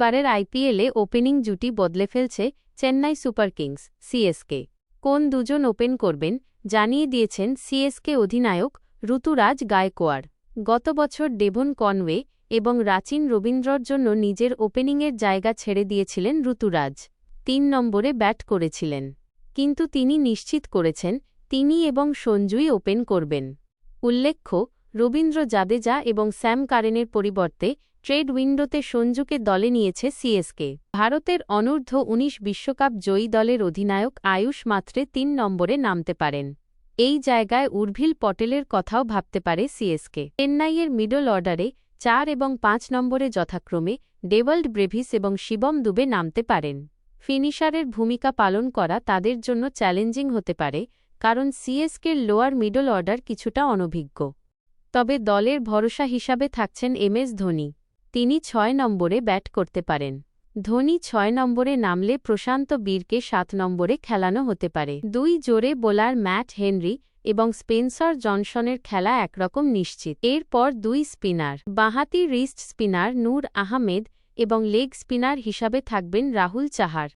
এবারের আইপিএলে ওপেনিং জুটি বদলে ফেলছে চেন্নাই সুপার কিংস সিএসকে। কোন দুজন ওপেন করবেন জানিয়ে দিয়েছেন সিএসকে অধিনায়ক ঋতুরাজ গায়কোয়াড়। গত বছর ডেভন কনওয়ে এবং রাচিন রবীন্দ্রর জন্য নিজের ওপেনিংয়ের জায়গা ছেড়ে দিয়েছিলেন ঋতুরাজ। ৩ নম্বরে ব্যাট করেছিলেন, কিন্তু তিনি নিশ্চিত করেছেন তিনি এবং সঞ্জুই ওপেন করবেন। উল্লেখ্য, রবীন্দ্র জাদেজা এবং স্যাম কারেনের পরিবর্তে ট্রেড উইন্ডোতে সঞ্জুকে দলে নিয়েছে সিএসকে। ভারতের অনূর্ধ্ব-19 বিশ্বকাপ জয়ী দলের অধিনায়ক আয়ুষ মাত্রে ৩ নম্বরে নামতে পারেন। এই জায়গায় উর্ভিল পটেলের কথাও ভাবতে পারে সিএসকে। চেন্নাইয়ের মিডল অর্ডারে ৪ এবং ৫ নম্বরে যথাক্রমে ডেভল্ড ব্রেভিস এবং শিবম দুবে নামতে পারেন। ফিনিশারের ভূমিকা পালন করা তাদের জন্য চ্যালেঞ্জিং হতে পারে, কারণ সিএসকের লোয়ার মিডল অর্ডার কিছুটা অনভিজ্ঞ। তবে দলের ভরসা হিসাবে থাকছেন এমএস ধোনি। তিনি ৬ নম্বরে ব্যাট করতে পারেন। ধোনি ৬ নম্বরে নামলে প্রশান্ত বীরকে ৭ নম্বরে খেলানো হতে পারে। ২ জোরে বোলার ম্যাট হেনরি এবং স্পেন্সার জনসনের খেলা একরকম নিশ্চিত। এরপর ২ স্পিনার, বাঁহাতি রিস্ট স্পিনার নূর আহমেদ এবং লেগ স্পিনার হিসাবে থাকবেন রাহুল চাহার।